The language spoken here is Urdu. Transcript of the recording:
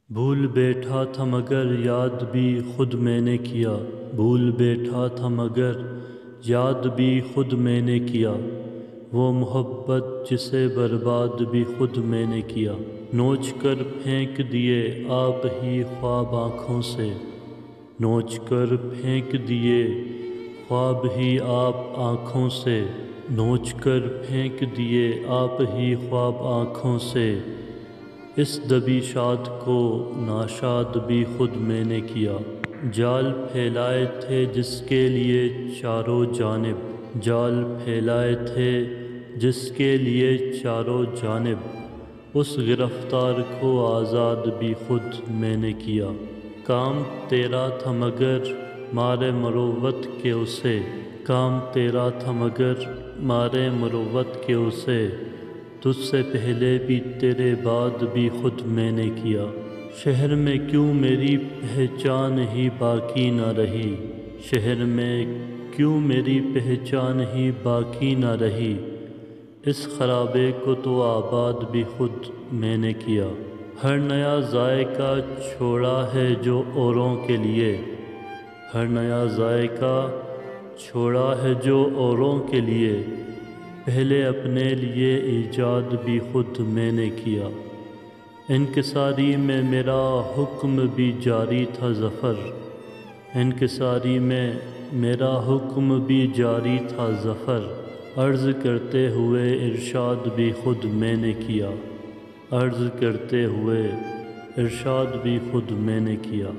بھول بیٹھا تھا مگر یاد بھی خود میں نے کیا، بھول بیٹھا تھا مگر یاد بھی خود میں نے کیا، وہ محبت جسے برباد بھی خود میں نے کیا، نوچ کر پھینک دیے آپ ہی خواب آنکھوں سے، نوچ کر پھینک دیے خواب ہی آپ آنکھوں سے، نوچ کر پھینک دیے آپ ہی خواب آنکھوں سے، اس دبی شاد کو ناشاد بھی خود میں نے کیا، جال پھیلائے تھے جس کے لیے چاروں جانب، جال پھیلائے تھے جس کے لیے چاروں جانب، اس گرفتار کو آزاد بھی خود میں نے کیا، کام تیرا تھا مگر مارے مروت کے اسے، کام تیرا تھا مگر مارے مروت کے اسے، تجھ سے پہلے بھی تیرے بعد بھی خود میں نے کیا، شہر میں کیوں میری پہچان ہی باقی نہ رہی، شہر میں کیوں میری پہچان ہی باقی نہ رہی، اس خرابے کو تو آباد بھی خود میں نے کیا، ہر نیا ذائقہ چھوڑا ہے جو اوروں کے لیے، ہر نیا ذائقہ چھوڑا ہے جو اوروں کے لیے، پہلے اپنے لیے ایجاد بھی خود میں نے کیا، انکساری میں میرا حکم بھی جاری تھا ظفر، انکساری میں میرا حکم بھی جاری تھا ظفر، عرض کرتے ہوئے ارشاد بھی خود میں نے کیا، عرض کرتے ہوئے ارشاد بھی خود میں نے کیا۔